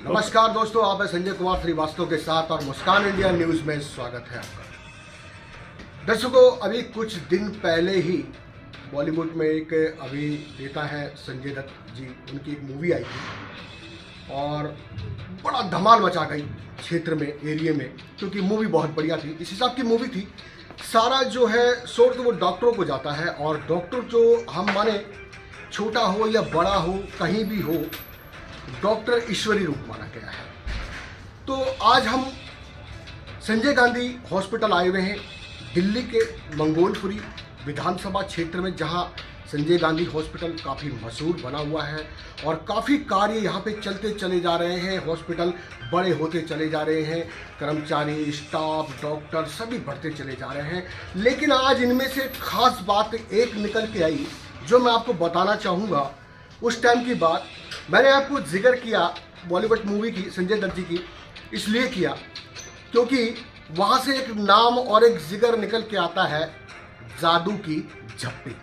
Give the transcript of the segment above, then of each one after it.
नमस्कार दोस्तों, आप है संजय कुमार श्रीवास्तव के साथ और मुस्कान इंडिया न्यूज़ में स्वागत है आपका। दर्शकों, अभी कुछ दिन पहले ही बॉलीवुड में एक अभिनेता है संजय दत्त जी, उनकी एक मूवी आई थी और बड़ा धमाल मचा गई क्षेत्र में, एरिया में, क्योंकि मूवी बहुत बढ़िया थी। इस हिसाब की मूवी थी। सारा जो है शोर तो वो डॉक्टरों को जाता है और डॉक्टर जो हम माने छोटा हो या बड़ा हो, कहीं भी हो, डॉक्टर ईश्वरी रूप माना गया है। तो आज हम संजय गांधी हॉस्पिटल आए हुए हैं, दिल्ली के मंगोलपुरी विधानसभा क्षेत्र में, जहां संजय गांधी हॉस्पिटल काफ़ी मशहूर बना हुआ है और काफ़ी कार्य यहां पे चलते चले जा रहे हैं। हॉस्पिटल बड़े होते चले जा रहे हैं, कर्मचारी, स्टाफ, डॉक्टर सभी बढ़ते चले जा रहे हैं। लेकिन आज इनमें से खास बात एक निकल के आई जो मैं आपको बताना चाहूँगा। उस टाइम की बात मैंने आपको जिक्र किया बॉलीवुड मूवी की, संजय दत्त जी की, इसलिए किया क्योंकि वहाँ से एक नाम और एक जिक्र निकल के आता है, जादू की झप्पी।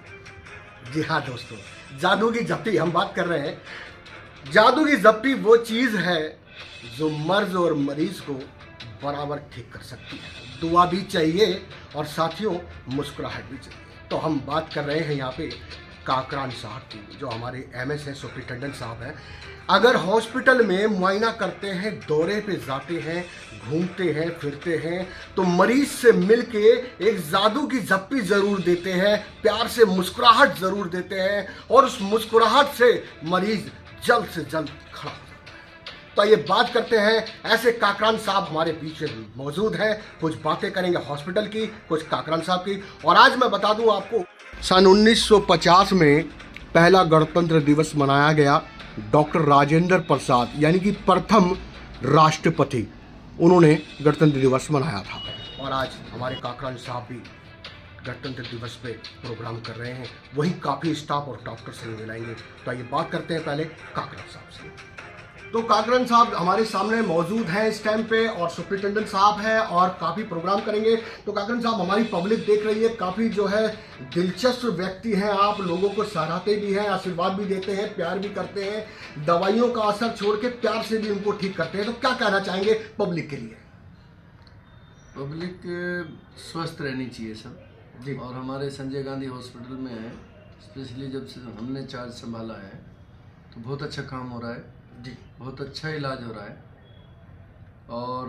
जी हाँ दोस्तों, जादू की झप्पी हम बात कर रहे हैं। जादू की झप्पी वो चीज़ है जो मर्ज और मरीज को बराबर ठीक कर सकती है। दुआ भी चाहिए और साथियों मुस्कुराहट भी चाहिए। तो हम बात कर रहे हैं यहाँ पे काकरान साहब की, जो हमारे एमएस हैं, सुपरिटेंडेंट साहब हैं। अगर हॉस्पिटल में मुआयना करते हैं, दौरे पे जाते हैं, घूमते हैं, फिरते हैं, तो मरीज से मिलके एक जादू की झप्पी ज़रूर देते हैं, प्यार से मुस्कुराहट ज़रूर देते हैं और उस मुस्कुराहट से मरीज जल्द से जल्द खड़ा हो जाता है। तो ये बात करते हैं, ऐसे काकरान साहब हमारे बीच में मौजूद हैं। कुछ बातें करेंगे हॉस्पिटल की, कुछ काकरान साहब की। और आज मैं बता दूं आपको, सन 1950 में पहला गणतंत्र दिवस मनाया गया। डॉक्टर राजेंद्र प्रसाद यानी कि प्रथम राष्ट्रपति, उन्होंने गणतंत्र दिवस मनाया था। और आज हमारे काकरान साहब भी गणतंत्र दिवस पे प्रोग्राम कर रहे हैं। वहीं काफ़ी स्टाफ और डॉक्टर से मिलाएंगे। तो आइए बात करते हैं पहले काकरान साहब से। तो काकरान साहब हमारे सामने मौजूद हैं इस टाइम पे और सुपरिटेंडेंट साहब हैं और काफ़ी प्रोग्राम करेंगे। तो काकरान साहब, हमारी पब्लिक देख रही है, काफ़ी जो है दिलचस्प व्यक्ति हैं आप, लोगों को सराहते भी हैं, आशीर्वाद भी देते हैं, प्यार भी करते हैं, दवाइयों का असर छोड़ के प्यार से भी उनको ठीक करते हैं। तो क्या कहना चाहेंगे पब्लिक के लिए? पब्लिक स्वस्थ रहनी चाहिए सब जी। और हमारे संजय गांधी हॉस्पिटल में है, स्पेशली जब से हमने चार्ज संभाला है तो बहुत अच्छा काम हो रहा है जी, बहुत अच्छा इलाज हो रहा है और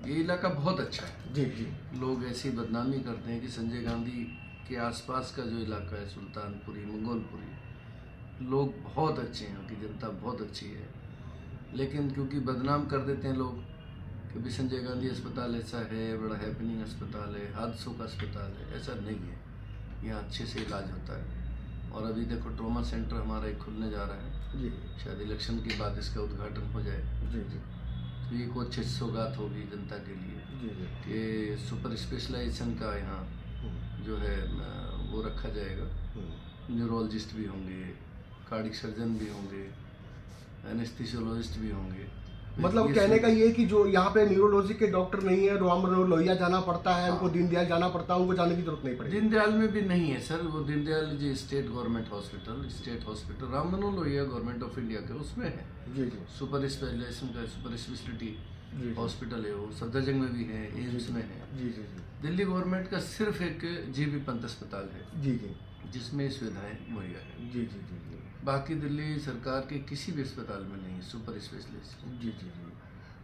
ये इलाका बहुत अच्छा है। जी जी, लोग ऐसी बदनामी करते हैं कि संजय गांधी के आसपास का जो इलाका है, सुल्तानपुरी, मंगोलपुरी, लोग बहुत अच्छे हैं, उनकी जनता बहुत अच्छी है। लेकिन क्योंकि बदनाम कर देते हैं लोग कि भी संजय गांधी अस्पताल ऐसा है, बड़ा हैपनिंग अस्पताल है, हादसों का अस्पताल है, ऐसा नहीं है। यहाँ अच्छे से इलाज होता है। और अभी देखो ट्रॉमा सेंटर हमारा एक खुलने जा रहा है जी, शायद इलेक्शन के बाद इसका उद्घाटन हो जाए। जी जी, तो ये को अच्छी सौगात होगी जनता के लिए जी जी, कि सुपर स्पेशलाइजेशन का यहाँ जो है वो रखा जाएगा। न्यूरोलॉजिस्ट भी होंगे, कार्डिक सर्जन भी होंगे, एनेस्थीसियोलॉजिस्ट भी होंगे। मतलब ये कहने सब- का ये कि जो यहाँ पे न्यूरोलॉजी के डॉक्टर नहीं है, लोहिया जाना पड़ता है, उनको दीनदयाल जाना पड़ता है, उनको जाने की जरूरत नहीं पड़ेगी। दीनदयाल में भी नहीं है सर, वो Deendayal ji state government hospital, state hospital Ram Manohar Lohia government of India के उसमें है। जी जी, सुपर स्पेशलाइजेशन का सुपर स्पेशलिटी जी हॉस्पिटल है, वो सफदरजंग में भी है, एम्स में है। जी, जी जी, दिल्ली गवर्नमेंट का सिर्फ एक जीबी पंत अस्पताल है जी जी, जिसमें सुविधाएं मुहैया है। जी जी, जी जी, बाकी दिल्ली सरकार के किसी भी अस्पताल में नहीं है सुपर स्पेशलिस्ट। जी जी जी।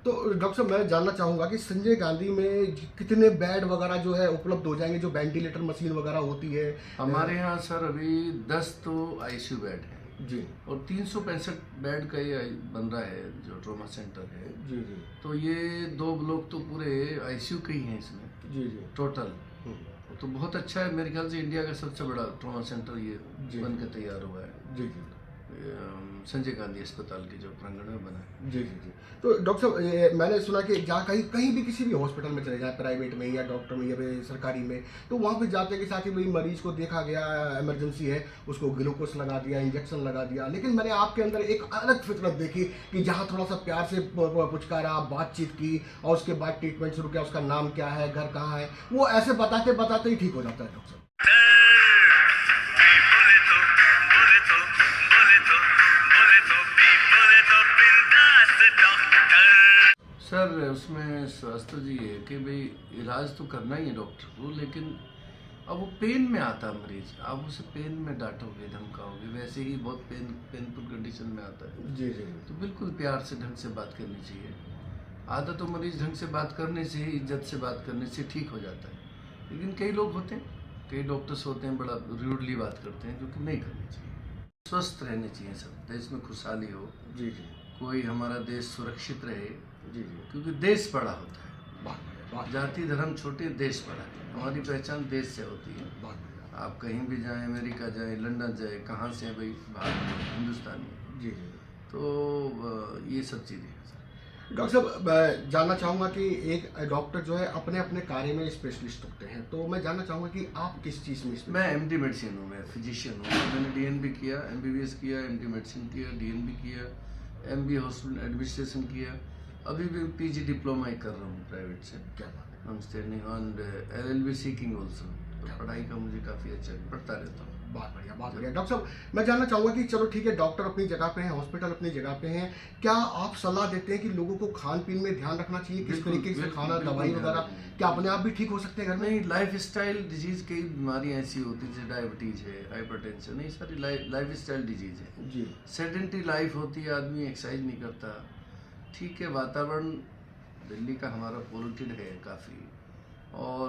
तो डॉक्टर साहब, मैं जानना चाहूँगा कि संजय गांधी में कितने बेड वगैरह जो है उपलब्ध हो जाएंगे, जो वेंटिलेटर मशीन वगैरह होती है? हमारे यहाँ सर अभी 10 तो आईसीयू बेड है जी और 365 बेड का ये बन रहा है जो ट्रॉमा सेंटर है। जी जी, तो ये 2 ब्लॉक तो पूरे आईसीयू के ही हैं इसमें जी जी, टोटल। तो बहुत अच्छा है, मेरे ख्याल से इंडिया का सबसे बड़ा ट्रॉमा सेंटर ये जी। बन के तैयार हुआ है जी जी, संजय गांधी अस्पताल के जो प्रांगण में बना है। जी जी जी। तो डॉक्टर साहब, मैंने सुना कि जहाँ कहीं कहीं भी किसी भी हॉस्पिटल में चले जाए, प्राइवेट में या डॉक्टर में या फिर सरकारी में, तो वहाँ पे जाते के साथ ही भाई मरीज को देखा गया, इमरजेंसी है, उसको ग्लूकोज लगा दिया, इंजेक्शन लगा दिया। लेकिन मैंने आपके अंदर एक अलग फितरत देखी कि जहाँ थोड़ा सा प्यार से पुचकारा, बातचीत की और उसके बाद ट्रीटमेंट शुरू किया, उसका नाम क्या है, घर कहाँ है, वो ऐसे बताते बताते ही ठीक हो जाता है डॉक्टर साहब। बोले तो बिंदास डॉक्टर सर उसमें स्वास्थ्य जी है कि भाई इलाज तो करना ही है डॉक्टर को, लेकिन अब वो पेन में आता है मरीज, आप उसे पेन में डांटोगे धमकाओगे, वैसे ही बहुत पेनफुल कंडीशन में आता है। जी जी तो बिल्कुल प्यार से ढंग से बात करनी चाहिए। आधा तो मरीज ढंग से बात करने से ही, इज्जत से बात करने से ठीक हो जाता है, लेकिन कई लोग होते हैं, कई डॉक्टर्स होते हैं बड़ा रूडली बात करते हैं, जो कि नहीं करनी चाहिए। स्वस्थ रहने चाहिए सब, देश में खुशहाली हो, जी जी कोई हमारा देश सुरक्षित रहे, जी जी क्योंकि देश बड़ा होता है। बहुत बढ़िया, बहुत जाति धर्म छोटे, देश बड़ा है। हमारी पहचान देश से होती है। बहुत बढ़िया। आप कहीं भी जाएं, अमेरिका जाएं, लंदन जाएं, कहाँ से हैं भाई, भारत हिंदुस्तानी है। जी जी तो ये सब चीज़ें हैं। डॉक्टर साहब, मैं जानना चाहूँगा कि एक डॉक्टर जो है अपने अपने कार्य में स्पेशलिस्ट होते हैं, तो मैं जानना चाहूँगा कि आप किस चीज़ में मैं एमडी मेडिसिन हूँ, मैं फिजिशियन हूँ। मैंने डीएनबी किया, एमबीबीएस किया, एमडी मेडिसिन किया, डीएनबी किया, एमबी हॉस्पिटल एडमिनिस्ट्रेशन किया। अभी भी पीजी डिप्लोमा ही कर रहा हूँ प्राइवेट से। क्या बात है, I'm standing on the LLB seeking also। तो पढ़ाई का मुझे काफ़ी अच्छा पढ़ता रहता हूँ। बहुत बढ़िया, बहुत बढ़िया। डॉक्टर साहब, मैं जानना चाहूँगा कि चलो ठीक है, डॉक्टर अपनी जगह पे हैं, हॉस्पिटल अपनी जगह पे हैं, क्या आप सलाह देते हैं कि लोगों को खान पीन में ध्यान रखना चाहिए, किस बिल्कुल, तरीके से बिल्कुल, खाना, बिल्कुल दवाई ध्यान वगैरह, रखना क्या अपने आप भी ठीक हो सकते हैं घर में? नहीं, लाइफ स्टाइल डिजीज़, कई बीमारियाँ ऐसी होती हैं जैसे डायबिटीज़ है, हाइपरटेंशन, नहीं सारी लाइफ स्टाइल डिजीज़ है। जी सेडेंटरी लाइफ होती है, आदमी एक्सरसाइज नहीं करता। ठीक है, वातावरण दिल्ली का हमारा पोल्यूटेड है काफ़ी, और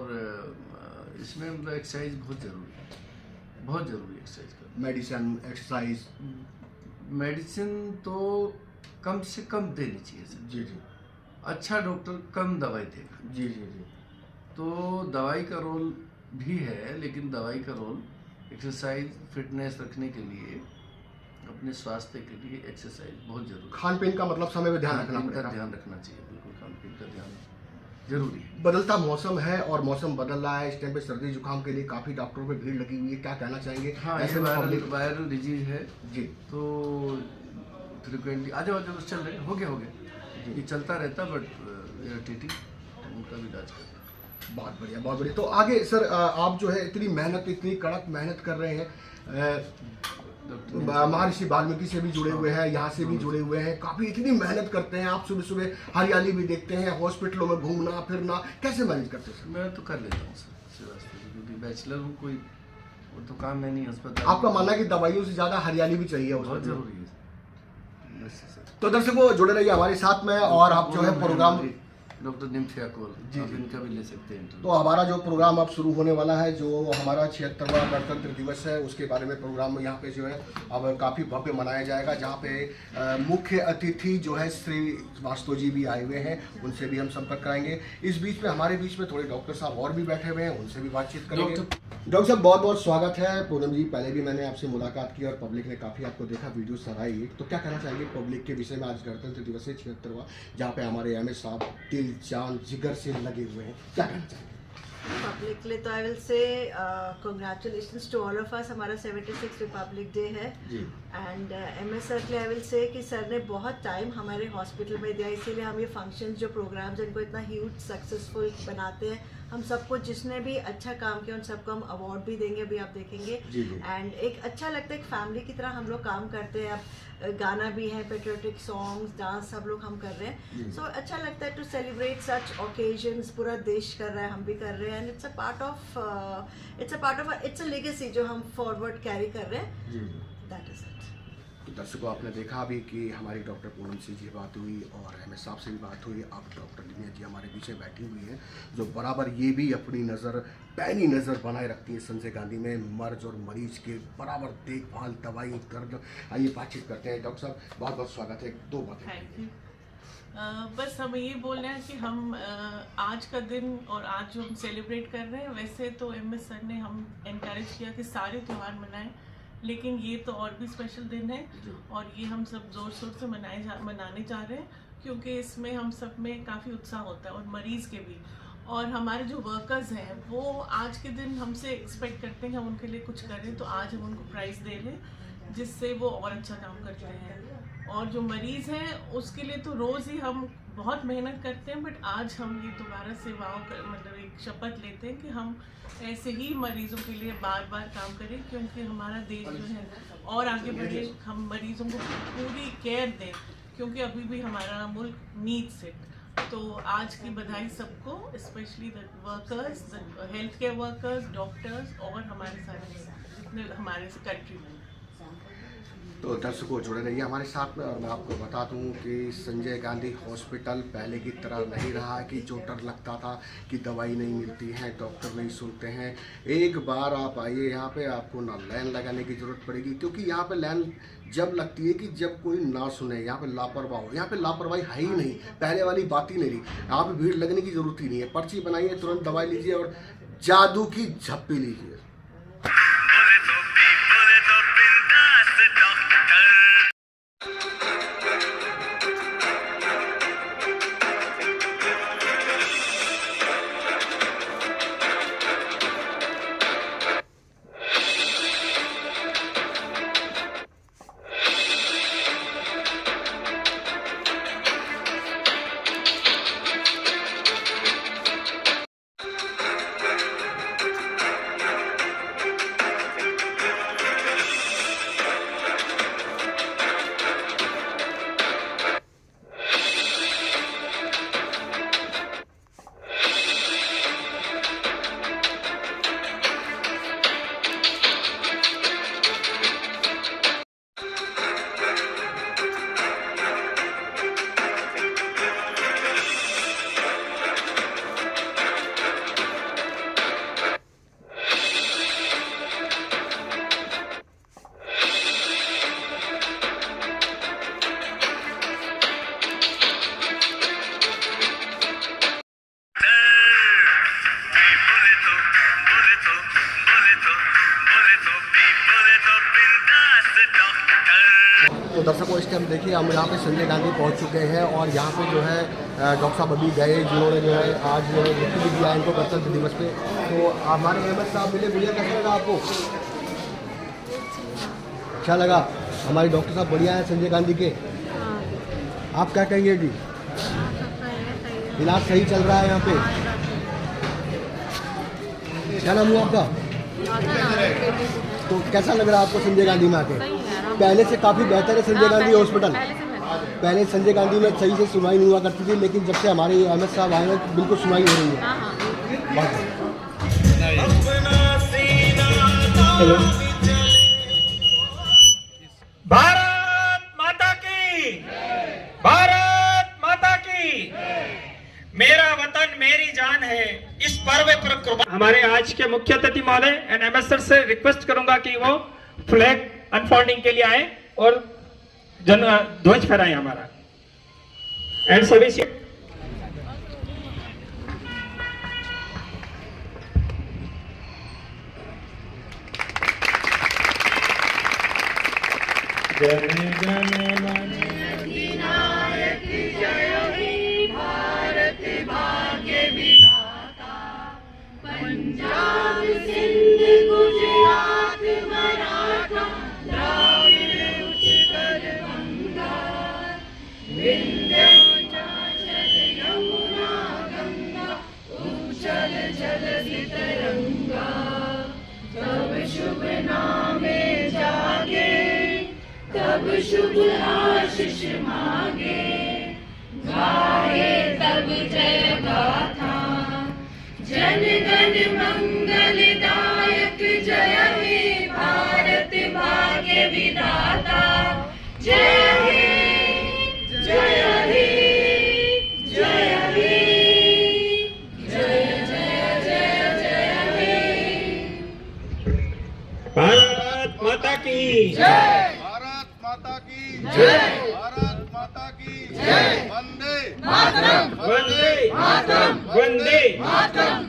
इसमें मतलब एक्सरसाइज बहुत ज़रूरी है, बहुत ज़रूरी है एक्सरसाइज करना। Medicine, exercise. मेडिसिन तो कम से कम देनी चाहिए सर। जी जी अच्छा डॉक्टर कम दवाई देगा। जी जी जी तो दवाई का रोल भी है, लेकिन दवाई का रोल एक्सरसाइज, फिटनेस रखने के लिए, अपने स्वास्थ्य के लिए एक्सरसाइज बहुत जरूरी है। खान पीन का मतलब समय में ध्यान खान रखना पीन का पड़ेगा। ध्यान रखना चाहिए, बिल्कुल खान पीन का ध्यान जरूरी है। बदलता मौसम है और मौसम बदल रहा है, इस टाइम पे सर्दी जुकाम के लिए काफी डॉक्टरों पे भीड़ लगी हुई है, क्या कहना चाहेंगे? हाँ, ऐसे ये में पब्लिक। वायरल डिजीज है, जी तो फ्रिक्वेंटली आ जाओ चल रहे, हो गया ये चलता रहता, बट इरिटेटिंग, उनका भी इलाज करते हैं। बहुत बढ़िया, बहुत बढ़िया। तो आगे सर, आप जो है इतनी मेहनत, इतनी कड़क मेहनत कर रहे हैं, महर्षि वाल्मीकि से भी जुड़े हुए हैं, यहाँ से भी जुड़े हुए हैं, काफी इतनी मेहनत करते हैं आप, सुबह सुबह हरियाली भी देखते हैं, हॉस्पिटलों में घूमना फिरना, कैसे मैनेज करते हैं सर? मैं तो कर लेता हूँ सर, क्योंकि बैचलर हूँ, कोई वो तो काम है नहीं अस्पताल। आपका मानना है कि दवाइयों से ज्यादा हरियाली भी चाहिए बहुत हॉस्पिटल में? जरूरी है सर। तो दर्शकों, जुड़े रहिए हमारे साथ में, और आप जो है प्रोग्राम, डॉक्टर निम्फिया कोल जी, आप जी। इनका भी ले सकते हैं इंटरव्यू। तो हमारा जो प्रोग्राम अब शुरू होने वाला है, जो हमारा 76वां गणतंत्र दिवस है, उसके बारे में प्रोग्राम यहाँ पे जो है अब काफ़ी भव्य मनाया जाएगा, जहाँ पे मुख्य अतिथि जो है श्री वास्तव जी भी आए हुए हैं, उनसे भी हम संपर्क कराएंगे। इस बीच में हमारे बीच में थोड़े डॉक्टर साहब और भी बैठे हुए हैं, उनसे भी बातचीत करेंगे। डॉक्टर साहब, बहुत बहुत स्वागत है। पूनम जी, पहले भी मैंने आपसे मुलाकात की और पब्लिक ने काफ़ी आपको देखा, वीडियो सराही, तो क्या कहना चाहेंगे पब्लिक के विषय में? आज गणतंत्र दिवस है 76वां, जहाँ पे हमारे एमएस साहब दिल जान जिगर से लगे हुए हैं, क्या कहना चाहेंगे? Publicly, तो I will say congratulations to all of us. हमारा 76th Republic Day है, जी एंड MS सर के लिए I will say कि सर ने बहुत टाइम हमारे हॉस्पिटल में दिया, इसीलिए हम ये फंक्शन, जो प्रोग्राम्स इनको इतना ह्यूज सक्सेसफुल बनाते हैं। हम सबको, जिसने भी अच्छा काम किया, उन सबको हम अवार्ड भी देंगे, अभी आप देखेंगे। जी जी एंड एक अच्छा लगता है, एक फैमिली की तरह हम लोग काम करते हैं। अब गाना भी है, पेट्रियोटिक सॉन्ग्स, डांस, सब लोग हम कर रहे हैं। सो अच्छा लगता है टू सेलिब्रेट सच ओकेजन्स। पूरा देश कर रहा है, हम भी कर रहे हैं, and it's a part of it's a legacy जो हम फॉरवर्ड कैरी कर रहे हैं। जी दैट इज इट। दर्शकों, आपने देखा भी कि हमारी डॉक्टर पूनम से जी बात हुई और एमएस साहब से भी बात हुई। अब डॉक्टर लिमिया जी हमारे पीछे बैठी हुई हैं, जो बराबर ये भी अपनी नज़र, पैनी नज़र बनाए रखती हैं संजय गांधी में, मर्ज और मरीज के बराबर देखभाल, दवाई, दर्द। आइए बातचीत करते हैं। डॉक्टर साहब, बहुत बहुत स्वागत है। दो बातें। Thank you. बस हमें ये बोलना है कि हम आज का दिन और आज जो हम सेलिब्रेट कर रहे हैं, वैसे तो MS सर ने हम इनकरेज किया कि सारे त्यौहार मनाएं, लेकिन ये तो और भी स्पेशल दिन है, और ये हम सब ज़ोर शोर से मनाने जा रहे हैं, क्योंकि इसमें हम सब में काफ़ी उत्साह होता है, और मरीज़ के भी, और हमारे जो वर्कर्स हैं वो आज के दिन हमसे एक्सपेक्ट करते हैं कि हम उनके लिए कुछ करें, तो आज हम उनको प्राइज़ दे रहे हैं, जिससे वो और अच्छा काम करते हैं। और जो मरीज़ हैं उसके लिए तो रोज़ ही हम बहुत मेहनत करते हैं, बट आज हम ये दोबारा से मतलब एक शपथ लेते हैं कि हम ऐसे ही मरीज़ों के लिए बार बार काम करें, क्योंकि हमारा देश जो है और आगे बढ़े, हम मरीज़ों को पूरी केयर दें, क्योंकि अभी भी हमारा मुल्क नीड्स इट। तो आज की बधाई सबको, specially the workers, health care workers, doctors और हमारे सारे जितने हमारे कंट्री में। तो दर्शकों जुड़े रहिए हमारे साथ में। और मैं आपको बता दूं कि संजय गांधी हॉस्पिटल पहले की तरह नहीं रहा कि जो डर लगता था कि दवाई नहीं मिलती है, डॉक्टर नहीं सुनते हैं। एक बार आप आइए यहाँ पे, आपको ना लाइन लगाने की ज़रूरत पड़ेगी, क्योंकि यहाँ पे लाइन जब लगती है कि जब कोई ना सुने, यहाँ पे लापरवाह हो। यहाँ पे लापरवाही है ही नहीं, पहले वाली बात ही नहीं रही। यहाँ पे भीड़ लगने की ज़रूरत ही नहीं है। पर्ची बनाइए, तुरंत दवाई लीजिए और जादू की झप्पी लीजिए। तो दर्शकों इस टाइम देखिए हम यहाँ पे संजय गांधी पहुँच चुके हैं और यहाँ पे जो है डॉक्टर साहब अभी गए, जिन्होंने जो है आज जो है गिफ्ट भी दिया इनको गणतंत्र दिवस पे। तो हमारे एमएस साहब मिले, भैया कैसा लगा आपको? अच्छा लगा? हमारे डॉक्टर साहब बढ़िया हैं संजय गांधी के। आप क्या कहेंगे जी? इलाज सही चल रहा है यहाँ पे? क्या नाम हुआ आपका? तो कैसा लग रहा है आपको संजय गांधी में आके? पहले से काफ़ी बेहतर है संजय गांधी हॉस्पिटल। पहले संजय गांधी में सही से सुनवाई नहीं हुआ करती थी, लेकिन जब से हमारे एमएस साहब आए हैं बिल्कुल सुनवाई हो रही है। भारत माता की, भारत माता की। मेरा वतन मेरी जान है, इस पर्व पर कुर्बान। हमारे आज के मुख्य अतिथि महोदय एंड एमएस सर से रिक्वेस्ट करूंगा कि वो फ्लैग अनफोल्डिंग के लिए आए और ध्वज फहराएं हमारा। एंड सभी जय जन मन अधिनायक जय हे भारत भाग्य विधाता। पंजाब सिंध गुजरात मराठा द्राविड़ उत्कल गंगा विंध्य चल यमुना गंगा उच्चल जलधि तरंगा। तब शुभ नामे जागे, तब शुभ आशीष मांगे, गाए तब जय गाथा। जन गण मंगलदायक जय हे भारत भाग्य विधाता। जय हे जय हे जय हे जय जय जय जय हे। भारत माता की जय, भारत माता की जय, भारत माता की जय। वंदे मातरम, वंदे मातरम, वंदे मातरम।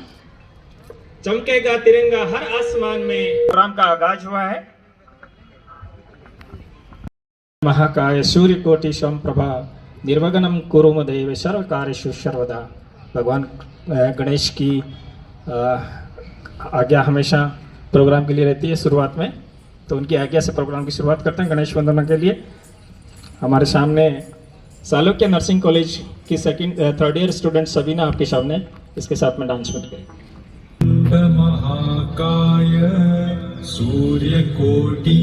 चमकेगा तिरंगा हर आसमान में। प्रोग्राम का आगाज हुआ है। महाकाय सूर्यकोटि समप्रभा निर्विघ्नं कुरु मे देव सर्वकार्येषु सर्वदा। भगवान गणेश की आज्ञा हमेशा प्रोग्राम के लिए रहती है शुरुआत में, तो उनकी आज्ञा से प्रोग्राम की शुरुआत करते हैं गणेश वंदना के लिए। हमारे सामने सालोक्य नर्सिंग कॉलेज की थर्ड ईयर स्टूडेंट सबीना आपके सामने इसके साथ में डांस में करें। महाकाय सूर्यकोटि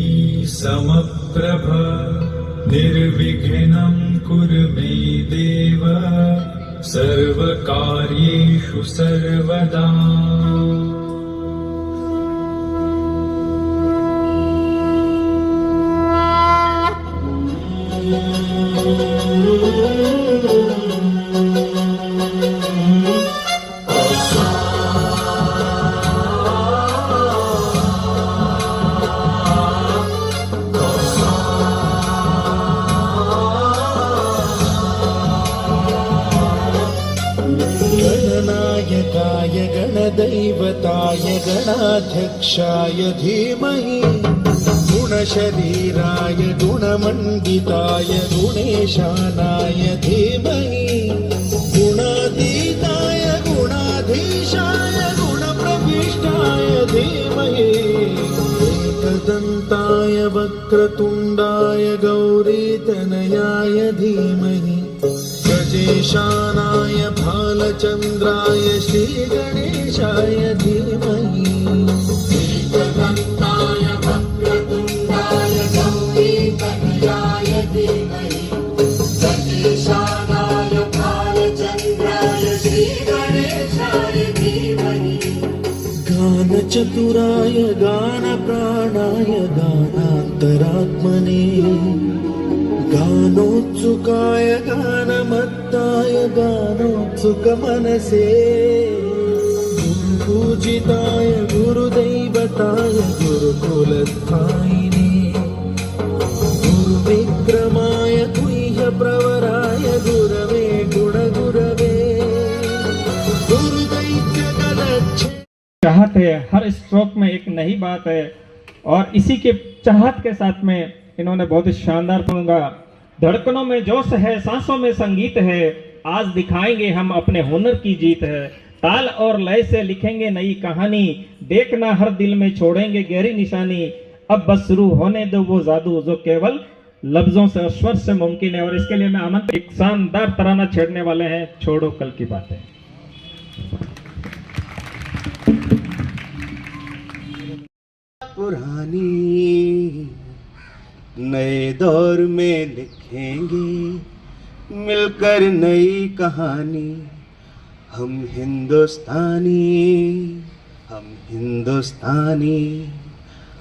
समप्रभ निर्विघ्नं कुरु मे देव सर्वकार्येषु सर्वदा गणनायकाय गणदैवताय गणाध्यक्षाय धीमहि गुणशरीराय गुणमण्डिताय गुणेशानाय धीमहि गुणातीताय गुणाधीशाय गुणप्रविष्टाय धीमहि एकदन्ताय वक्रतुण्डाय गौरीतनयाय धीमहि गजेशानाय भालचन्द्राय श्रीगणेशाय धीमहि एकदन्ताय वक्रतुण्डाय गौरीतनयाय धीमहि गजेशानाय भालचन्द्राय श्रीगणेशाय धीमहि गानचतुराय गानप्राणाय गानान्तरात्मने गानोत्सुकाय गानमत्ताय गानोत्सुकमनसे गुरुपूजिताय गुरुदैवताय गुरुकुलस्थायिने गुरुविक्रमाय गुह्यप्रवराय गुरवे गुणगुरवे गुरुदैत्यगलच्छे। चाहत है, हर स्ट्रोक में एक नई बात है और इसी के चाहत के साथ में इन्होंने बहुत ही शानदार कहूँगा, धड़कनों में जोश है, सांसों में संगीत है, आज दिखाएंगे हम अपने हुनर की जीत है, ताल और लय से लिखेंगे नई कहानी, देखना हर दिल में छोड़ेंगे गहरी निशानी, अब बस शुरू होने दो वो जादू जो केवल लफ्जों से और स्वर से मुमकिन है। और इसके लिए मैं आमंत्रित एक शानदार तराना छेड़ने वाले हैं, छोड़ो कल की बातें। पुरानी नए दौर में लिखेंगे मिलकर नई कहानी, हम हिंदुस्तानी हम हिंदुस्तानी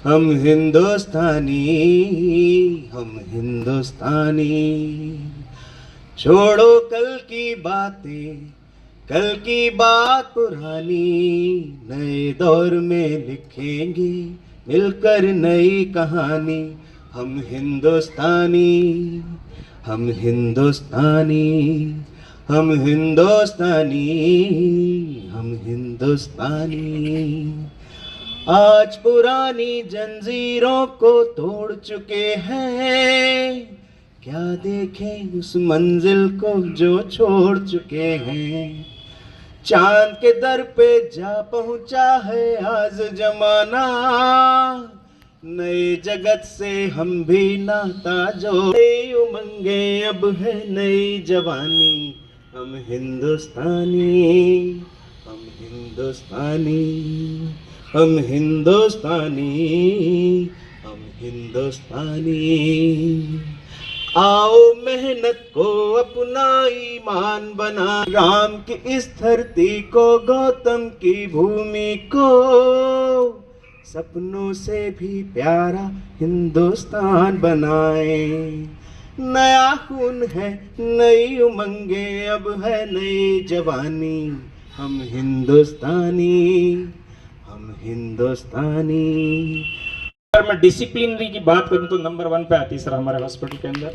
हम हिंदुस्तानी हम हिंदुस्तानी। छोड़ो कल की बातें, कल की बात पुरानी, नए दौर में लिखेंगे मिलकर नई कहानी, हम हिंदुस्तानी हम हिंदुस्तानी हम हिंदुस्तानी हम हिंदुस्तानी। आज पुरानी जंजीरों को तोड़ चुके हैं, क्या देखें उस मंजिल को जो छोड़ चुके हैं। चांद के दर पे जा पहुंचा है आज जमाना, नए जगत से हम भी नाता जोड़े, उमंगे अब है नई जवानी, हम हिंदुस्तानी हम हिंदुस्तानी हम हिंदुस्तानी हम हिंदुस्तानी। आओ मेहनत को अपना ईमान बना, राम की इस धरती को गौतम की भूमि को, सपनों से भी प्यारा हिंदुस्तान बनाए। नया खून है नई उमंगे अब है नई जवानी, हम हिंदुस्तानी हम हिंदुस्तानी। अगर मैं डिसिप्लिनरी की बात करूं तो नंबर 1 पे आती है सर हमारे हॉस्पिटल के अंदर,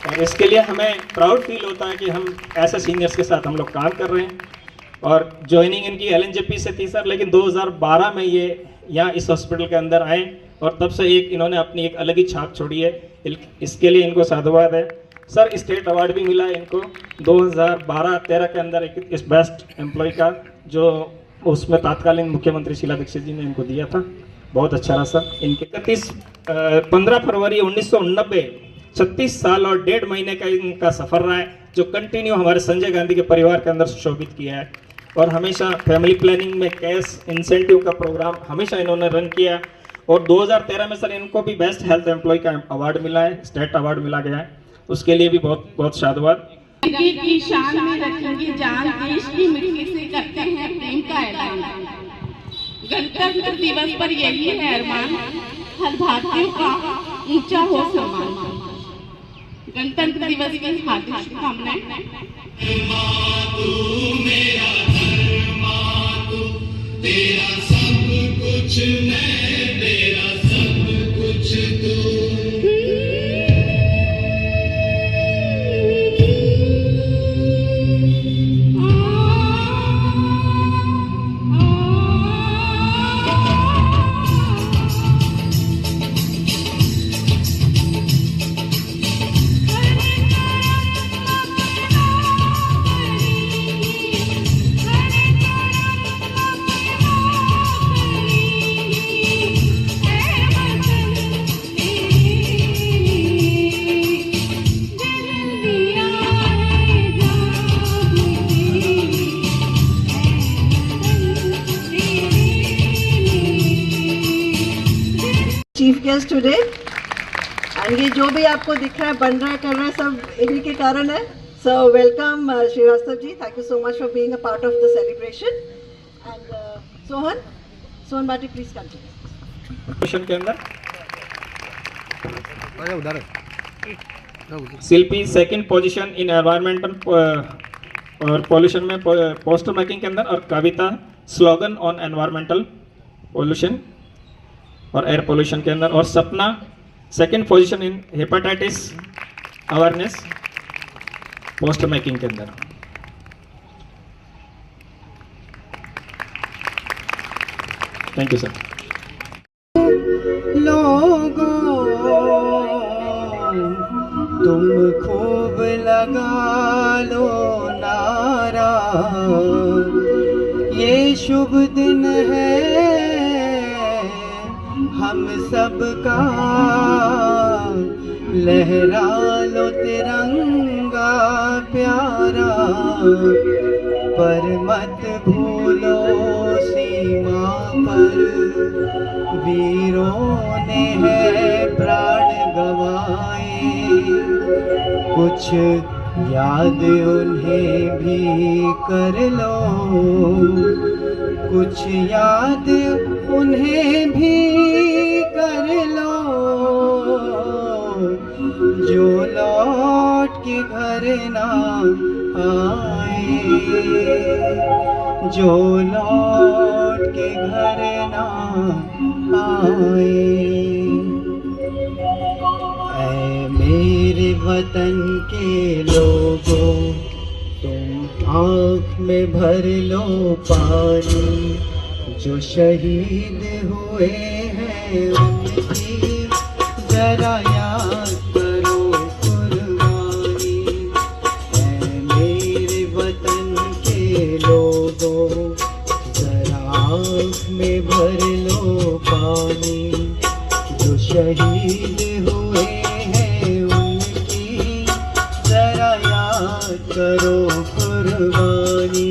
और इसके लिए हमें प्राउड फील होता है कि हम ऐसे सीनियर्स के साथ हम लोग काम कर रहे हैं। और ज्वाइनिंग इनकी LNJP से थी सर, लेकिन 2012 में ये यहाँ इस हॉस्पिटल के अंदर आए और तब से इन्होंने अपनी एक अलग ही छाप छोड़ी है, इसके लिए इनको साधुवाद है सर। स्टेट अवार्ड भी मिला है इनको 2012-13 के अंदर इस बेस्ट एम्प्लॉय का, जो उसमें तत्कालीन मुख्यमंत्री शीला दीक्षित जी ने इनको दिया था, बहुत अच्छा रहा सर। इनके 15 फरवरी 1989 36 साल और 1.5 महीने का इनका सफर रहा है, जो कंटिन्यू हमारे संजय गांधी के परिवार के अंदर सुशोभित किया है। और हमेशा फैमिली प्लानिंग में कैश इंसेंटिव का प्रोग्राम हमेशा इन्होंने रन किया। और 2013 में सर इनको भी बेस्ट हेल्थ एम्प्लॉय का अवार्ड मिला है, स्टेट अवार्ड मिला गया है, उसके लिए भी बहुत बहुत साधुवाद। तिरंगे की शान में रखेंगे जान, देश की मिट्टी से करते हैं प्रेम का ऐलान। गणतंत्र दिवस पर यही है अरमान, हर भारतीय का ऊंचा हो सम्मान। गणतंत्र दिवस की हार्दिक शुभकामनाएं। तेरा सब कुछ मैं, तेरा सब कुछ तू। चीफ गेस्ट टुडे एंड ये जो भी आपको दिख रहा है, बन रहा है, कर रहा है, सब इन्हीं के कारण है। So welcome Shrivastava ji, thank you so much for being a part of the celebration. And Sohan Bati please continue. Question के अंदर उधर Shilpi second position in environmental और पॉल्यूशन में पोस्टर मेकिंग के अंदर, और Kavita slogan on environmental pollution और एयर पोल्यूशन के अंदर, और Sapna second position in hepatitis awareness poster making के अंदर। Thank you sir. लोगों तुम खूब लगा लो नारा, ये शुभ दिन है हम सबका, लहरा लो तिरंगा प्यारा, पर मत भूलो सीमा पर वीरों ने है प्राण गंवाए, कुछ याद उन्हें भी कर लो, कुछ याद उन्हें भी कर लो, जो लौट के घर ना आए, जो लौट के घर ना आए। ऐ मेरे वतन के लोगों, तुम आँख में भर लो पानी, जो शहीद हुए हैं उनकी जरा याद करो कुर्बानी। ऐ मेरे वतन के लोगों, जरा आँख में भर लो पानी, जो शहीद हुए हैं उनकी जरा याद करो कुर्बानी।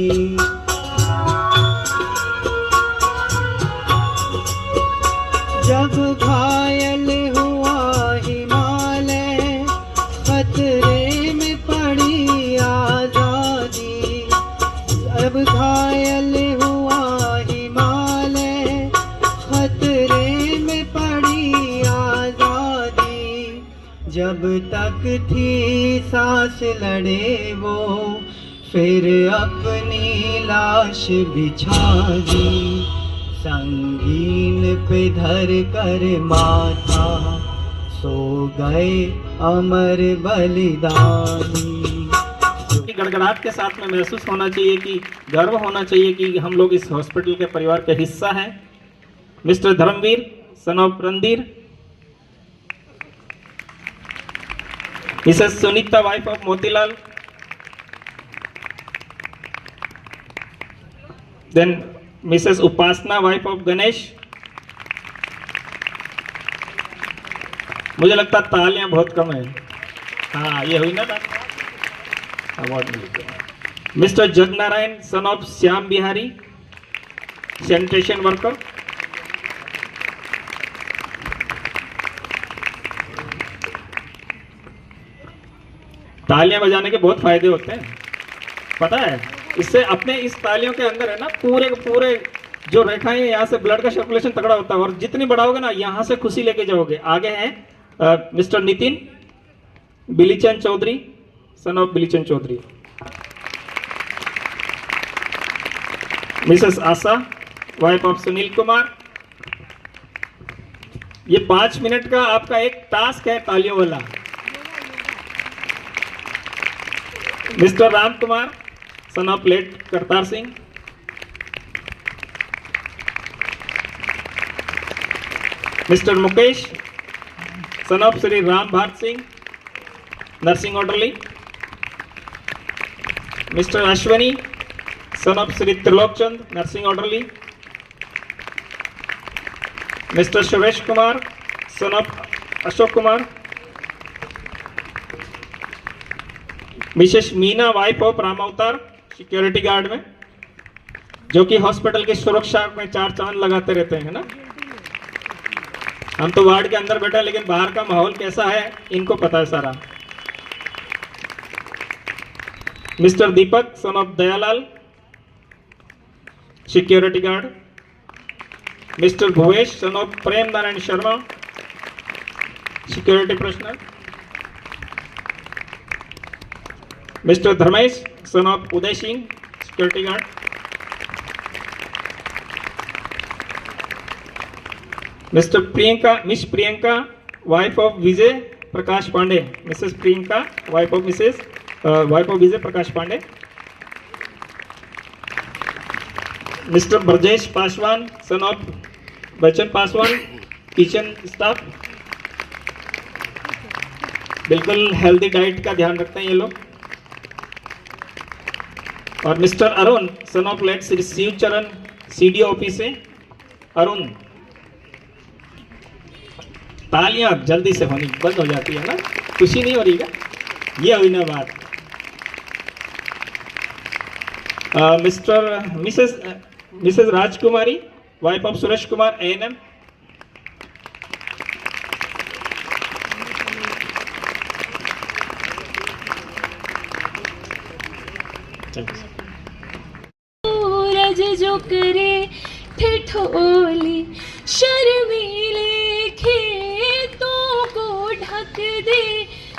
जब घायल हुआ हिमालय, खतरे में पड़ी आज़ादी, जब घायल हुआ हिमालय, खतरे में पड़ी आज़ादी, जब तक थी सांस लड़े वो, फिर अपनी लाश बिछा दी, संगीन पे धर कर माथा, सो गए अमर बलिदानी। गड़गड़ाहट के साथ में महसूस होना चाहिए कि गर्व होना चाहिए कि हम लोग इस हॉस्पिटल के परिवार का हिस्सा हैं। Mr Dharamvir son of Randhir, Mrs Sunita wife of Motilal, then Mrs Upasana wife of Ganesh. मुझे लगता तालियां बहुत कम है। हाँ, ये हुई ना अवार्ड मिल गया। Mister Jagnarayan son of Shyam Bihari, sanitation worker. तालियां बजाने के बहुत फायदे होते हैं, पता है। इससे अपने इस तालियों के अंदर है ना पूरे के पूरे जो रेखाएं यहाँ से ब्लड का सर्कुलेशन तगड़ा होता है, और जितनी बढ़ाओगे ना यहाँ से खुशी लेके जाओगे। आगे हैं mister Nitin Bilichand Chaudhary, son of Bilichand Chaudhary. Missus Asha, wife of Sunil Kumar. ये 5 मिनट का आपका एक टास्क है तालियों वाला। Mr Ram Kumar, son of late Kartar Singh. Mr Mukesh, son of Shri Ram Bharat Singh, nursing orderly. Mr Ashwani, son of Shri Trilok Chand, nursing orderly. Mr Suresh Kumar, son of Ashok Kumar. Mrs Meena, wife of Ram Avtar, security guard में, जो कि हॉस्पिटल की सुरक्षा में 4 चांद लगाते रहते हैं ना। हम तो वार्ड के अंदर बैठे हैं, लेकिन बाहर का माहौल कैसा है इनको पता है सारा। Mr Deepak, son of Dayalal, security guard. Mr Bhuvesh, son of Prem Narayan Sharma, security personnel. Mr Dharmesh, son of Uday Singh, security guard. Mr Priyanka, Miss Priyanka, wife of Vijay Prakash Pandey, Mrs Priyanka, wife of Vijay Prakash Pandey. Mr Brajesh Paswan, son of Bachchan Paswan, kitchen staff. बिल्कुल हेल्दी डाइट का ध्यान रखते हैं ये लोग। और Mr Arun, son of late Shri Shiv चरण, CDO office से अरुण। तालियां जल्दी से होनी बंद हो जाती है ना, खुशी नहीं हो रही क्या? ये हुई ना बात। Missus Rajkumari, wife of Suresh Kumar, ANM. सूरज जो करे ठिठोली, शर्मीले खेतों को ढक दे,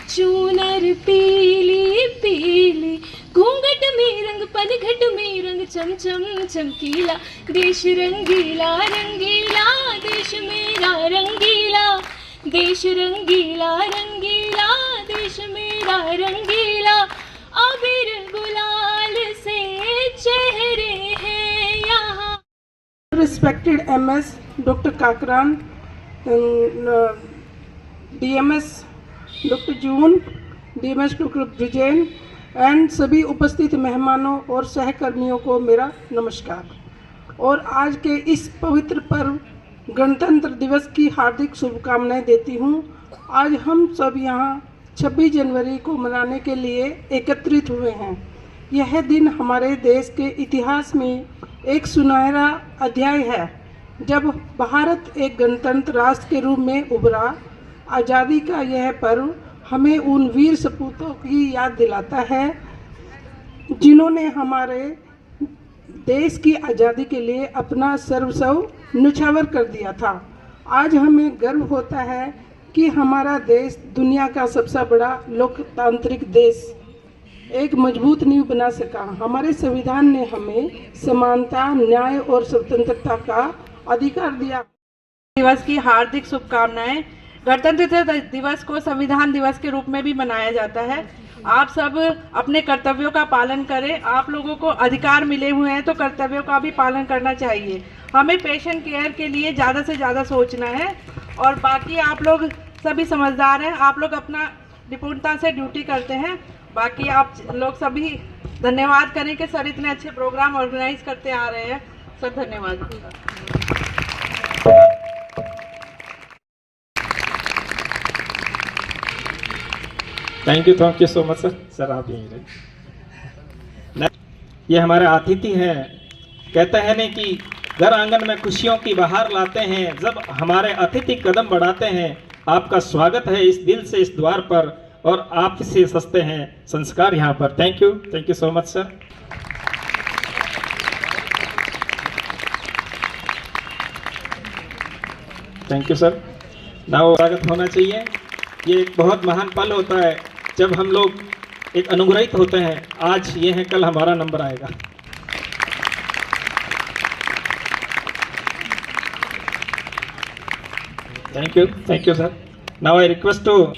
चूनर पीली पीली, घूंघट में रंग पनघट में रंग, चमचम चमकीला, देश रंगीला रंगीला, देश मेरा रंगीला, देश रंगीला रंगीला, देश मेरा रंगीला, अबीर गुलाल से चेहरे हैं यहाँ। Respected MS Dr. Kakran, DMS Dr. June, DMS Dr. Brijen and सभी उपस्थित मेहमानों और सहकर्मियों को मेरा नमस्कार। और आज के इस पवित्र पर्व गणतंत्र दिवस की हार्दिक शुभकामनाएं देती हूँ। आज हम सब यहाँ 26 जनवरी को मनाने के लिए एकत्रित हुए हैं। यह दिन हमारे देश के इतिहास में एक सुनहरा अध्याय है, जब भारत एक गणतंत्र राष्ट्र के रूप में उभरा। आज़ादी का यह पर्व हमें उन वीर सपूतों की याद दिलाता है जिन्होंने हमारे देश की आज़ादी के लिए अपना सर्वस्व न्यौछावर कर दिया था। आज हमें गर्व होता है कि हमारा देश दुनिया का सबसे बड़ा लोकतांत्रिक देश एक मजबूत नींव बना सका। हमारे संविधान ने हमें समानता, न्याय और स्वतंत्रता का अधिकार दिया। दिवस की हार्दिक शुभकामनाएं। गणतंत्र दिवस को संविधान दिवस के रूप में भी मनाया जाता है। आप सब अपने कर्तव्यों का पालन करें। आप लोगों को अधिकार मिले हुए हैं तो कर्तव्यों का भी पालन करना चाहिए। हमें पेशेंट केयर के लिए ज़्यादा से ज़्यादा सोचना है। और बाकी आप लोग सभी समझदार हैं, आप लोग अपना निपुणता से ड्यूटी करते हैं। बाकी आप लोग सभी धन्यवाद करें कि सर इतने अच्छे प्रोग्राम ऑर्गेनाइज करते आ रहे हैं। सर धन्यवाद। Thank you so much sir. Sir आप यहीं रहे। ये हमारे अतिथि हैं। कहते हैं नहीं कि घर आंगन में खुशियों की बहार लाते हैं। जब हमारे अतिथि कदम बढ़ाते हैं, आपका स्वागत है इस दिल से इस द्वार पर। और आपसे सस्ते हैं संस्कार यहाँ पर। Thank you so much sir. Thank you sir. Now स्वागत होना चाहिए। ये एक बहुत महान पल होता है जब हम लोग एक अनुग्रहित होते हैं। आज ये है, कल हमारा नंबर आएगा। Thank you sir. Now I request to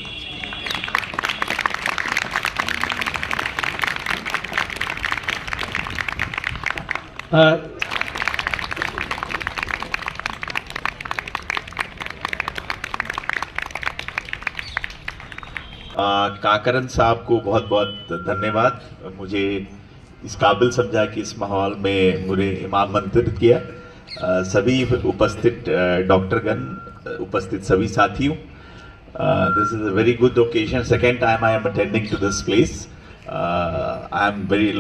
Kakran साहब को बहुत बहुत धन्यवाद, मुझे इस काबिल समझा कि इस माहौल में मुझे आमंत्रित किया। सभी उपस्थित डॉक्टरगण, उपस्थित सभी साथियों, this is a very good occasion. Second time I am attending to this place. I am very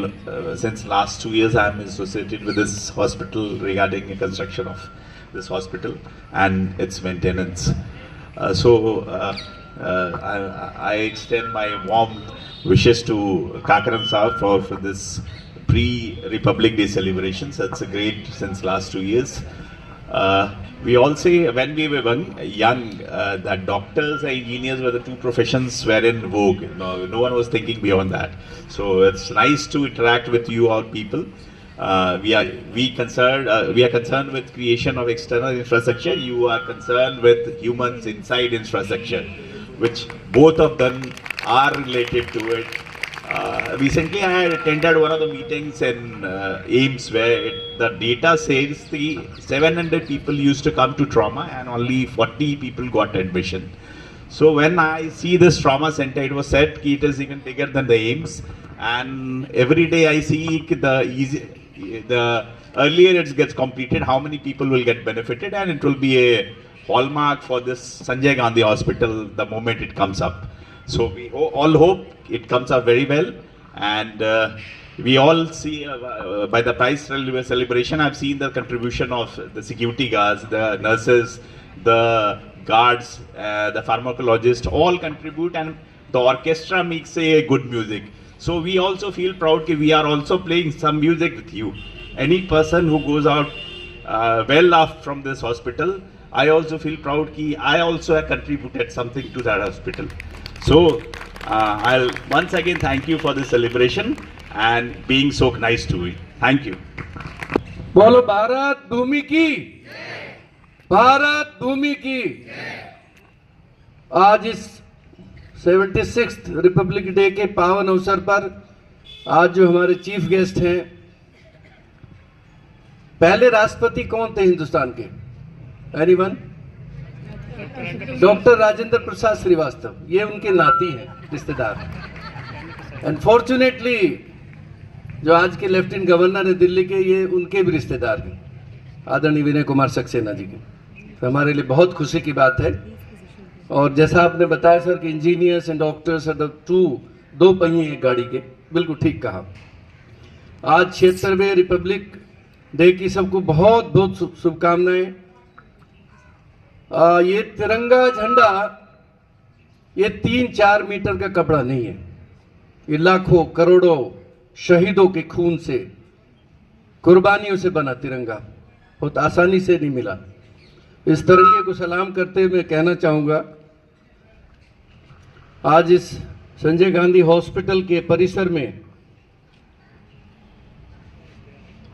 since last 2 years I am associated with this hospital regarding the construction of this hospital and its maintenance. I extend my warm wishes to Kakaran Sahab for this pre-Republic Day celebrations. That's a great since last 2 years. We all say when we were young that doctors and engineers were the two professions were in vogue. No one was thinking beyond that. So it's nice to interact with you all people. We are concerned with creation of external infrastructure. You are concerned with humans inside infrastructure, which both of them are related to it. Recently I had attended one of the meetings in AIIMS where the data says the 700 people used to come to trauma and only 40 people got admission. So when I see this trauma center, it was said that it is even bigger than the AIIMS, and every day I see the earlier it gets completed, how many people will get benefited, and it will be a hallmark for this Sanjay Gandhi Hospital the moment it comes up. So we all hope it comes up very well, and we all see by the prize celebration, I've seen the contribution of the security guards, the nurses, the guards, the pharmacologists, all contribute, and the orchestra makes a good music. So we also feel proud that we are also playing some music with you. Any person who goes out well off from this hospital, I also feel proud that I also have contributed something to that hospital. So I'll once again thank you for this celebration and being so nice to me. Thank you. बोलो भारत भूमि की, भारत भूमि की। आज इस 76th Republic day के पावन अवसर पर आज जो हमारे चीफ गेस्ट हैं, पहले राष्ट्रपति कौन थे हिंदुस्तान के? एनीवन? डॉक्टर राजेंद्र प्रसाद श्रीवास्तव। ये उनके नाती हैं, रिश्तेदार। अनफॉर्चुनेटली जो आज के लेफ्टिनेंट गवर्नर है दिल्ली के, ये उनके भी रिश्तेदार हैं, आदरणीय विनय कुमार सक्सेना जी के। तो हमारे लिए बहुत खुशी की बात है। और जैसा आपने बताया सर कि engineers and doctors are the दो पहिए हैं गाड़ी के, बिल्कुल ठीक कहा। आज 76वें रिपब्लिक डे की सबको बहुत बहुत शुभकामनाएं। ये तिरंगा झंडा ये 3-4 मीटर का कपड़ा नहीं है, ये लाखों करोड़ों शहीदों के खून से, कुर्बानियों से बना तिरंगा, बहुत आसानी से नहीं मिला। इस तिरंगे को सलाम करते हुए मैं कहना चाहूँगा, आज इस संजय गांधी हॉस्पिटल के परिसर में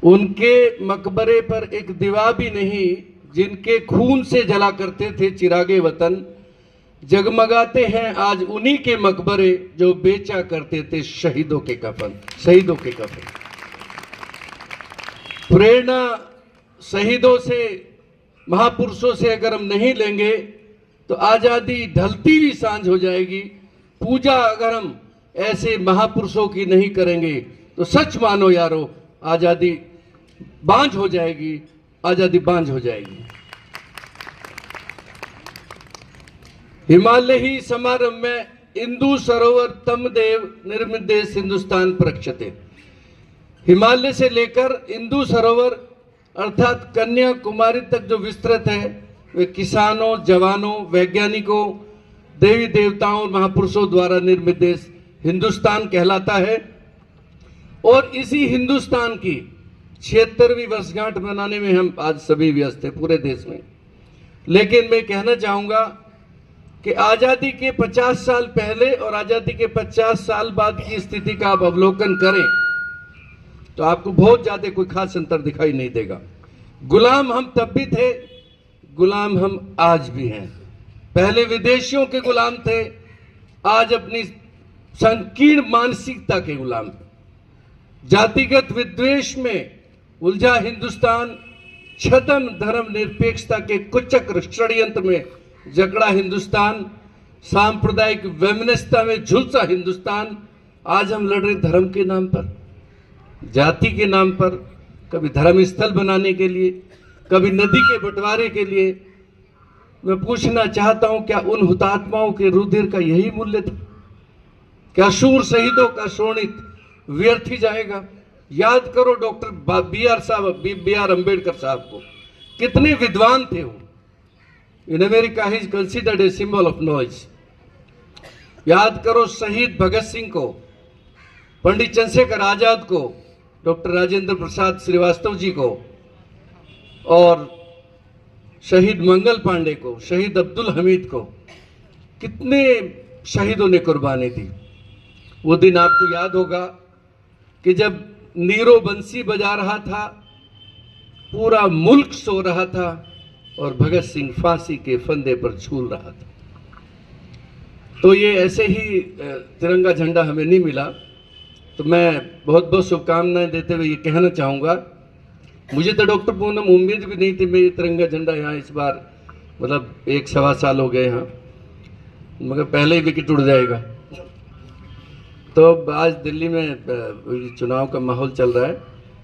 उनके मकबरे पर एक दीवा भी नहीं, जिनके खून से जला करते थे चिरागे वतन, जगमगाते हैं आज उन्हीं के मकबरे जो बेचा करते थे शहीदों के कफन, शहीदों के कफन। प्रेरणा शहीदों से, महापुरुषों से अगर हम नहीं लेंगे तो आजादी ढलती हुई सांझ हो जाएगी। पूजा अगर हम ऐसे महापुरुषों की नहीं करेंगे तो सच मानो यारो, आजादी बांझ हो जाएगी, आजादी बांझ हो जाएगी। हिमालय ही समारंभ में इंदु सरोवर तम देव निर्मिदेश हिंदुस्तान प्रक्षते। हिमालय से लेकर इंदु सरोवर अर्थात कन्याकुमारी तक जो विस्तृत है, वे किसानों, जवानों, वैज्ञानिकों, देवी देवताओं और महापुरुषों द्वारा निर्मित देश हिंदुस्तान कहलाता है। और इसी हिंदुस्तान की 76वीं वर्षगांठ मनाने में हम आज सभी व्यस्त हैं पूरे देश में। लेकिन मैं कहना चाहूँगा कि आज़ादी के 50 साल पहले और आज़ादी के 50 साल बाद की स्थिति का आप अवलोकन करें तो आपको बहुत ज़्यादा कोई खास अंतर दिखाई नहीं देगा। गुलाम हम तब भी थे, गुलाम हम आज भी हैं। पहले विदेशियों के गुलाम थे, आज अपनी संकीर्ण मानसिकता के गुलाम हैं। जातिगत विद्वेष में उलझा हिंदुस्तान, छद्म धर्म निरपेक्षता के कुचक्र षड्यंत्र में जकड़ा हिंदुस्तान, सांप्रदायिक वैमनस्यता में झुलसा हिंदुस्तान, आज हम लड़ रहे धर्म के नाम पर, जाति के नाम पर, कभी धर्म स्थल बनाने के लिए, कभी नदी के बंटवारे के लिए। मैं पूछना चाहता हूं, क्या उन हुतात्माओं के रुधिर का यही मूल्य था? क्या शूर शहीदों का शोणित व्यर्थ ही जाएगा? याद करो डॉक्टर बी आर अम्बेडकर साहब को, कितने विद्वान थे वो। In America he is considered a symbol of knowledge. याद करो शहीद भगत सिंह को, पंडित चंद्रशेखर आजाद को, डॉक्टर राजेंद्र प्रसाद श्रीवास्तव जी को, और शहीद मंगल पांडे को, शहीद अब्दुल हमीद को। कितने शहीदों ने कुर्बानी दी। वो दिन आपको याद होगा कि जब नीरो बंसी बजा रहा था, पूरा मुल्क सो रहा था और भगत सिंह फांसी के फंदे पर झूल रहा था। तो ये ऐसे ही तिरंगा झंडा हमें नहीं मिला। तो मैं बहुत बहुत शुभकामनाएं देते हुए ये कहना चाहूँगा, मुझे तो डॉक्टर पूनम उम्मीद भी नहीं थी मेरी तिरंगा झंडा यहाँ इस बार, मतलब 1-1.25 साल हो गए यहाँ, मगर पहले ही विकेट उड़ जाएगा। तो आज दिल्ली में चुनाव का माहौल चल रहा है,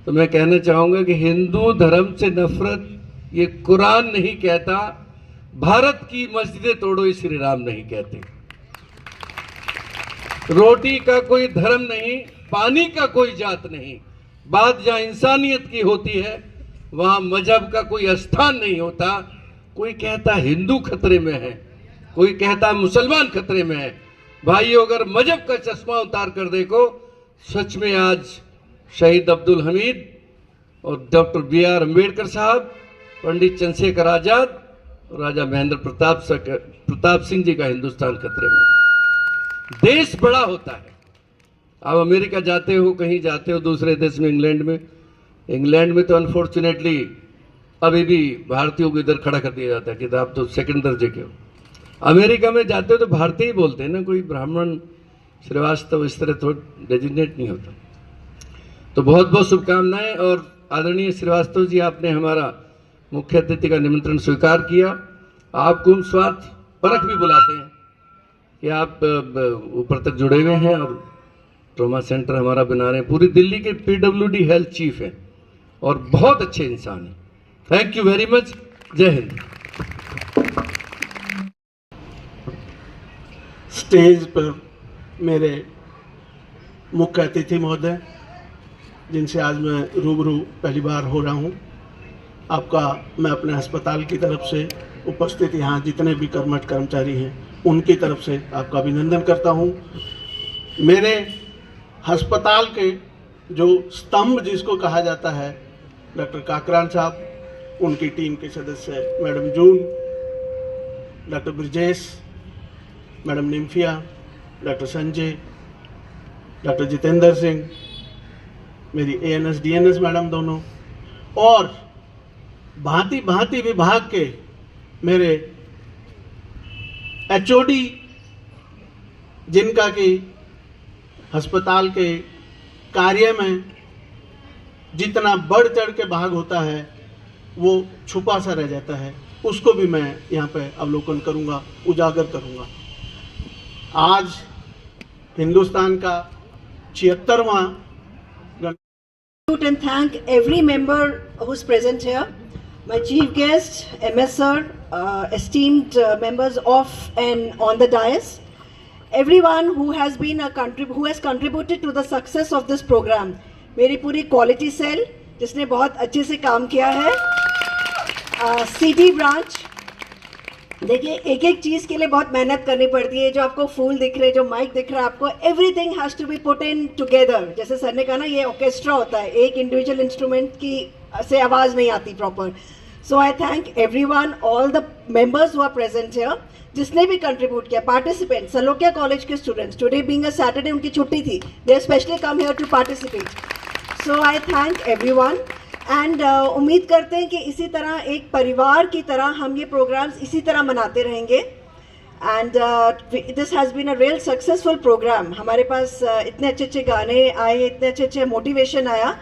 तो मैं कहना चाहूँगा कि हिंदू धर्म से नफरत ये कुरान नहीं कहता, भारत की मस्जिदें तोड़ो ये श्री राम नहीं कहते। रोटी का कोई धर्म नहीं, पानी का कोई जात नहीं। बात जहाँ इंसानियत की होती है वहाँ मजहब का कोई स्थान नहीं होता। कोई कहता हिंदू खतरे में है, कोई कहता मुसलमान खतरे में है। भाइयों, अगर मजहब का चश्मा उतार कर देखो, सच में आज शहीद अब्दुल हमीद और डॉक्टर B.R. अम्बेडकर साहब, पंडित चंद्रशेखर आजाद और राजा महेंद्र प्रताप सिंह जी का हिंदुस्तान खतरे में। देश बड़ा होता है। आप अमेरिका जाते हो, कहीं जाते हो दूसरे देश में, इंग्लैंड में तो अनफॉर्चुनेटली अभी भी भारतीयों को इधर खड़ा कर दिया जाता है कि आप तो सेकंड दर्जे के हो। अमेरिका में जाते हो तो भारतीय ही बोलते हैं ना, कोई ब्राह्मण श्रीवास्तव इस तरह थोड़ा डेजिग्नेट नहीं होता। तो बहुत बहुत शुभकामनाएं। और आदरणीय श्रीवास्तव जी, आपने हमारा मुख्य अतिथि का निमंत्रण स्वीकार किया। आपको हम स्वार्थ परख भी बुलाते हैं कि आप ऊपर तक जुड़े हुए हैं और ट्रॉमा सेंटर हमारा बना रहे हैं। पूरी दिल्ली के PWD हेल्थ चीफ हैं और बहुत अच्छे इंसान हैं। Thank you very much. जय हिंद। स्टेज पर मेरे मुख्य अतिथि महोदय, जिनसे आज मैं रूबरू पहली बार हो रहा हूं, आपका मैं अपने अस्पताल की तरफ से उपस्थित यहाँ जितने भी कर्मठ कर्मचारी हैं उनकी तरफ से आपका अभिनंदन करता हूँ। मेरे अस्पताल के जो स्तंभ जिसको कहा जाता है, डॉक्टर काकरान साहब, उनकी टीम के सदस्य madam June, doctor Brajesh, madam Nymphia, doctor Sanjay, doctor Jitendra Singh, मेरी ANS DNS मैडम दोनों, और भांति भांति विभाग के मेरे HOD, जिनका कि अस्पताल के कार्य में जितना बढ़ चढ़ के भाग होता है वो छुपा सा रह जाता है, उसको भी मैं यहाँ पे अवलोकन करूँगा, उजागर करूँगा। आज हिंदुस्तान का 76वां and thank every member who's present here, my chief guest, MS sir, esteemed members of and on the dais, everyone who has been who has contributed to the success of this program. मेरी पूरी quality cell जिसने बहुत अच्छे से काम किया है, CD branch, देखिए, एक एक चीज़ के लिए बहुत मेहनत करनी पड़ती है। जो आपको फूल दिख रहे, जो माइक दिख रहा है आपको, everything has to be put in together. जैसे सर ने कहा ना, ये ऑर्केस्ट्रा होता है, एक इंडिविजुअल इंस्ट्रूमेंट की से आवाज़ नहीं आती proper. So I thank everyone, all the members who are present here, जिसने भी कंट्रीब्यूट किया, पार्टिसिपेंट, सलोकिया कॉलेज के students, today being a Saturday उनकी छुट्टी थी, they specially come here to participate. So I thank everyone and उम्मीद करते हैं कि इसी तरह एक परिवार की तरह हम ये प्रोग्राम्स इसी तरह मनाते रहेंगे। And this has been a real successful programme. हमारे पास इतने अच्छे अच्छे गाने आए, इतने अच्छे अच्छे मोटिवेशन आया।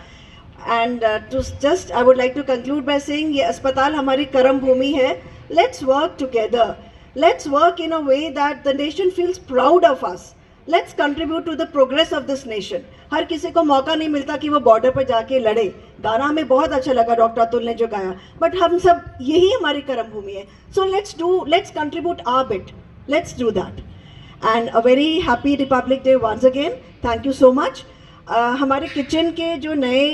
And to just I would like to conclude by saying, ये अस्पताल हमारी कर्म भूमि है। Let's work together, let's work in a way that the nation feels proud of us. Let's contribute to the progress of this nation. हर किसी को मौका नहीं मिलता कि वो बॉर्डर पर जाके लड़े। गाना हमें बहुत अच्छा लगा डॉक्टर अतुल ने जो गाया, बट हम सब, यही हमारी कर्म भूमि है। So let's contribute our bit, let's do that. And a very happy Republic Day once again. Thank you so much. हमारे किचन के जो नए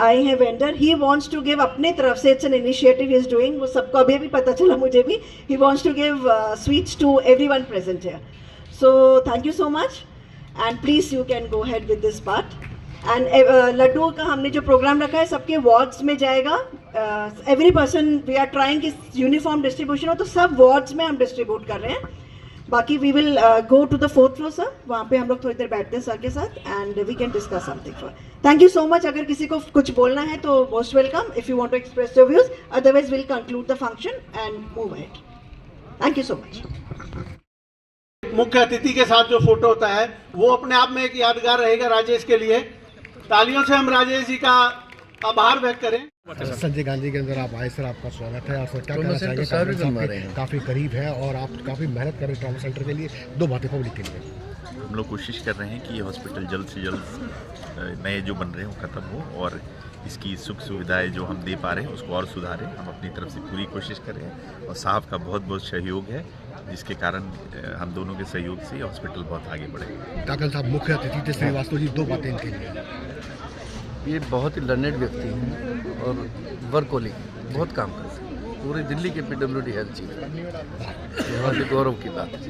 आए हैं vendor, he wants to give अपने तरफ से, it's an initiative he is doing, वो सबको अभी भी पता चला, मुझे भी। He wants to give sweets to everyone present here. So thank you so much and please you can go ahead with this part. And laddu का हमने जो प्रोग्राम रखा है सबके वार्ड्स में जाएगा। Every person, we are trying कि uniform distribution हो, तो सब वार्ड्स में हम डिस्ट्रीब्यूट कर रहे हैं। बाकी we will go to the 4th floor sir, वहाँ पे हम लोग थोड़ी देर बैठते हैं सर के साथ and we can discuss something for. Thank you so much. अगर किसी को कुछ बोलना है तो most welcome, if you want to express your views, otherwise will conclude the function and move ahead. Thank you so much. मुख्य अतिथि के साथ जो फोटो होता है वो अपने आप में एक यादगार रहेगा राजेश के लिए। तालियों से हम राजेश जी का आभार व्यक्त करें। संजय गांधी के अंदर आप आए सर, आपका स्वागत है। और सर क्या कहना चाहिए, काफ़ी करीब है और आप काफ़ी मेहनत कर रहे हैं ट्रॉमा सेंटर के लिए। दो बातें पब्लिक के लिए। हम लोग कोशिश कर रहे हैं कि ये हॉस्पिटल जल्द से जल्द नए जो बन रहे हैं वो ख़त्म हो और इसकी सुख सुविधाएं जो हम दे पा रहे हैं उसको और सुधारें। हम अपनी तरफ से पूरी कोशिश कर रहे हैं और साहब का बहुत बहुत सहयोग है, जिसके कारण हम दोनों के सहयोग से हॉस्पिटल बहुत आगे बढ़ेगा। काकल साहब मुख्य अतिथि थे श्रीवास्तव जी, दो बातें इनके लिए। ये बहुत ही लर्नेड व्यक्ति हैं और वर्कोलिक, बहुत काम करते हैं। पूरी दिल्ली के PWD हेल्थ चीफ, बहुत ही गौरव की बात है।